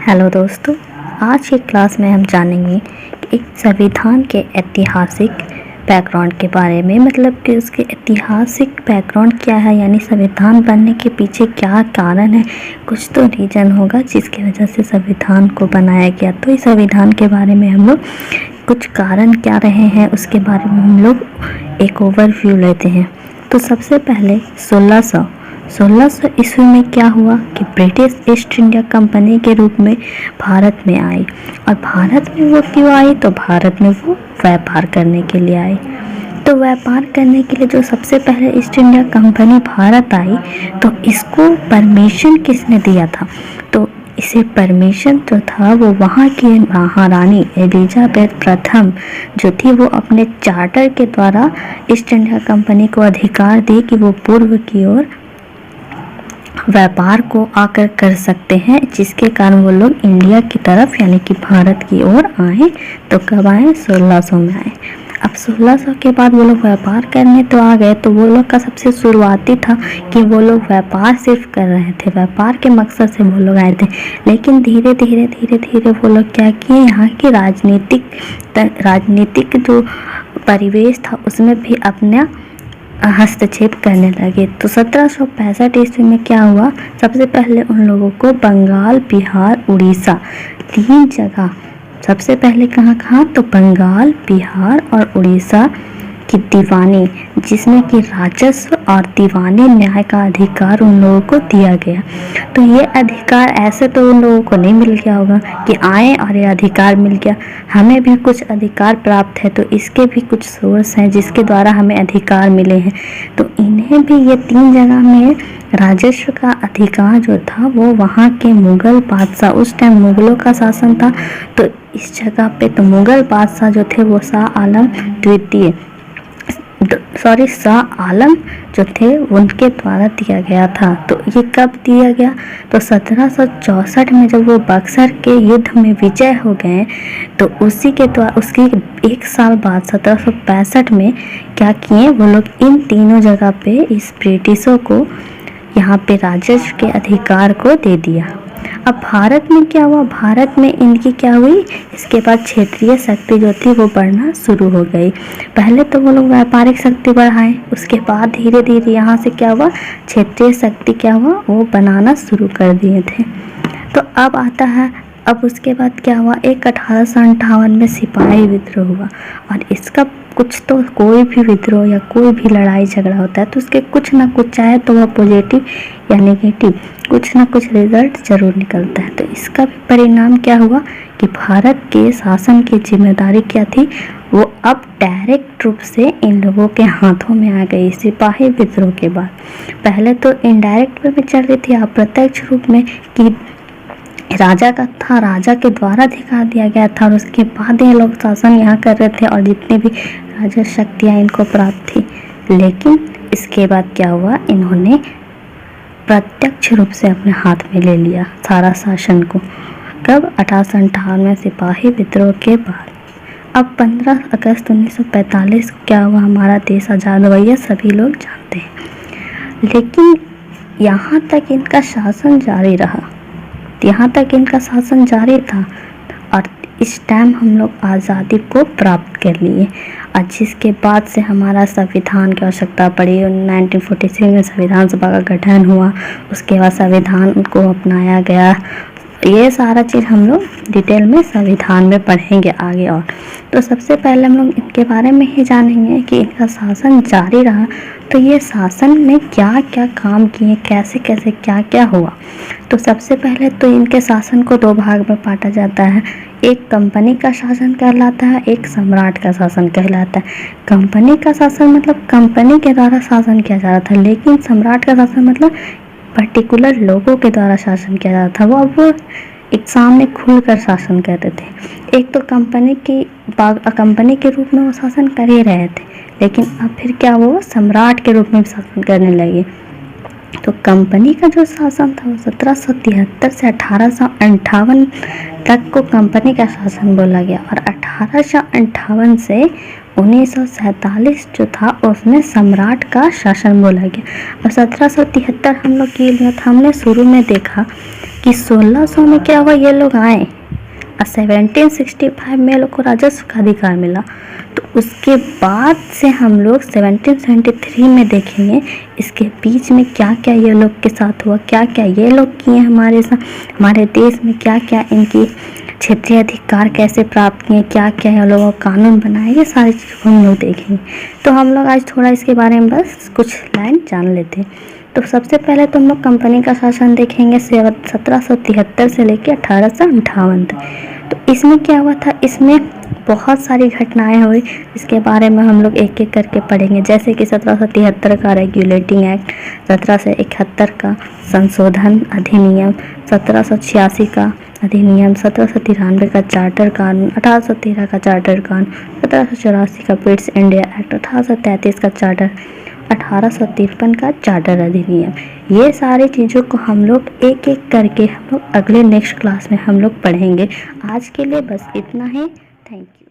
Hello दोस्तों, आज की क्लास में हम जानेंगे कि एक संविधान के ऐतिहासिक बैकग्राउंड के बारे में। मतलब कि उसके ऐतिहासिक बैकग्राउंड क्या है, यानी संविधान बनने के पीछे क्या कारण है। कुछ तो रीज़न होगा जिसकी वजह से संविधान को बनाया गया। तो इस संविधान के बारे में हम लोग कुछ कारण क्या रहे हैं उसके बारे में हम लोग एक ओवरव्यू लेते हैं। तो सबसे पहले 1600 ईस्वी में क्या हुआ कि ब्रिटिश ईस्ट इंडिया कंपनी के रूप में भारत में आई। और भारत में वो क्यों आई? तो भारत में वो व्यापार करने के लिए आई। तो व्यापार करने के लिए जो सबसे पहले ईस्ट इंडिया कंपनी भारत आई, तो इसको परमिशन किसने दिया था? तो इसे परमिशन जो था वो वहाँ की महारानी एलिजाबेथ प्रथम जो थी, वो अपने चार्टर के द्वारा ईस्ट इंडिया कंपनी को अधिकार दी कि वो पूर्व की ओर व्यापार को आकर कर सकते हैं, जिसके कारण वो लोग इंडिया की तरफ यानी कि भारत की ओर आए। तो कब आए? 1600 में आए। अब 1600 के बाद वो लोग व्यापार करने तो आ गए। तो वो लोग का सबसे शुरुआती था कि वो लोग व्यापार सिर्फ कर रहे थे, व्यापार के मकसद से वो लोग आए थे। लेकिन धीरे धीरे वो लोग क्या किए, यहाँ की राजनीतिक जो परिवेश था उसमें भी अपना हस्तक्षेप करने लगे। तो 1765 ईस्वी में क्या हुआ? सबसे पहले उन लोगों को बंगाल, बिहार, उड़ीसा, 3 जगह, सबसे पहले कहाँ? तो बंगाल, बिहार और उड़ीसा की दीवानी, जिसमें कि राजस्व और दीवानी न्याय का अधिकार उन लोगों को दिया गया। तो ये अधिकार ऐसे तो उन लोगों को नहीं मिल गया होगा कि आए और ये अधिकार मिल गया। हमें भी कुछ अधिकार प्राप्त है, तो इसके भी कुछ सोर्स हैं जिसके द्वारा हमें अधिकार मिले हैं। तो इन्हें भी ये 3 जगह में राजस्व का अधिकार जो था वो वहाँ के मुग़ल बादशाह, उस टाइम मुग़लों का शासन था, तो इस जगह पे तो मुग़ल बादशाह जो थे वो शाह आलम जो थे उनके द्वारा दिया गया था। तो ये कब दिया गया? तो 1764 में जब वो बक्सर के युद्ध में विजय हो गए, तो उसी के द्वारा उसके 1 साल बाद 1765 में क्या किए वो लोग, इन तीनों जगह पे इस ब्रिटिशों को यहाँ पे राजस्व के अधिकार को दे दिया। अब भारत में क्या हुआ? भारत में इनकी क्या हुई? इसके बाद क्षेत्रीय शक्ति जो थी वो बढ़ना शुरू हो गई। पहले तो वो लोग व्यापारिक शक्ति बढ़ाए, उसके बाद धीरे धीरे यहाँ से क्या हुआ, क्षेत्रीय शक्ति क्या हुआ, वो बनाना शुरू कर दिए थे। तो अब आता है, अब उसके बाद क्या हुआ, एक 1858 में सिपाही विद्रोह हुआ। और इसका कुछ तो कोई भी विद्रोह या कोई भी लड़ाई झगड़ा होता है तो उसके कुछ ना कुछ, चाहे तो वह पॉजिटिव या नेगेटिव, कुछ ना कुछ रिजल्ट जरूर निकलता है। तो इसका भी परिणाम क्या हुआ कि भारत के शासन की जिम्मेदारी क्या थी, वो अब डायरेक्ट रूप से इन लोगों के हाथों में आ गई सिपाही विद्रोह के बाद। पहले तो इनडायरेक्ट वे में चल रही थी, अप्रत्यक्ष रूप में कि राजा का था, राजा के द्वारा दिखा दिया गया था, और उसके बाद ये लोग शासन यहाँ कर रहे थे और जितनी भी राजा शक्तियाँ इनको प्राप्त थी। लेकिन इसके बाद क्या हुआ, इन्होंने प्रत्यक्ष रूप से अपने हाथ में ले लिया सारा शासन को। कब? 1858 में सिपाही विद्रोह के बाद। अब 15 अगस्त 1945 को क्या हुआ, हमारा देश आज़ाद हुआ, ये सभी लोग जानते हैं। लेकिन यहाँ तक इनका शासन जारी रहा, था और इस टाइम हम लोग आज़ादी को प्राप्त कर लिए। और जिसके बाद से हमारा संविधान की आवश्यकता पड़ी। 1946 में संविधान सभा का गठन हुआ, उसके बाद संविधान को अपनाया गया। ये सारा चीज़ हम लोग डिटेल में संविधान में पढ़ेंगे आगे। और तो सबसे पहले हम लोग इनके बारे में ही जानेंगे कि इनका शासन जारी रहा, तो ये शासन में क्या क्या काम किए, कैसे कैसे क्या क्या हुआ। तो सबसे पहले तो इनके शासन को 2 भाग में बांटा जाता है। एक कंपनी का शासन कहलाता है, एक सम्राट का शासन कहलाता है। कंपनी का शासन मतलब कंपनी के द्वारा शासन किया जा रहा था, लेकिन सम्राट का शासन मतलब पर्टिकुलर लोगों के द्वारा शासन किया जाता था। वो अब एक सामने खुलकर शासन करते थे। एक तो कंपनी के रूप में वो शासन कर ही रहे थे, लेकिन अब फिर क्या वो सम्राट के रूप में शासन करने लगे। तो कंपनी का जो शासन था वो 1773 से 1858 तक को कंपनी का शासन बोला गया। और 1858 से 1947 जो था उसमें सम्राट का शासन बोला गया। और 1773 हम लोग के लिए हमने शुरू में देखा कि 1600 में क्या हुआ, ये लोग आए और 1765 में ये लोग को राजस्व का अधिकार मिला। तो उसके बाद से हम लोग 1773 में देखेंगे इसके बीच में क्या क्या ये लोग के साथ हुआ, क्या क्या ये लोग किए हमारे साथ, हमारे देश में क्या क्या इनकी क्षेत्रीय अधिकार कैसे प्राप्त किए, क्या क्या ये लोगों कानून बनाए, ये सारी चीज़ को हम लोग देखेंगे। तो हम लोग आज थोड़ा इसके बारे में बस कुछ लाइन जान लेते हैं। तो सबसे पहले तो हम लोग कंपनी का शासन देखेंगे 1773 से लेकर 1858 तक। तो इसमें क्या हुआ था, इसमें बहुत सारी घटनाएं हुई, इसके बारे में हम लोग एक एक करके पढ़ेंगे। जैसे कि 1773 का रेगुलेटिंग एक्ट, 1771 का संशोधन अधिनियम, 1786 का अधिनियम, 1793 का चार्टर कानून, 1813 का चार्टर कानून, 1784 का पिट्स इंडिया एक्ट, 1833 का चार्टर, 1853 का चार्टर अधिनियम। ये सारी चीज़ों को हम लोग एक एक करके हम लोग अगले नेक्स्ट क्लास में हम लोग पढ़ेंगे। आज के लिए बस इतना ही। Thank you.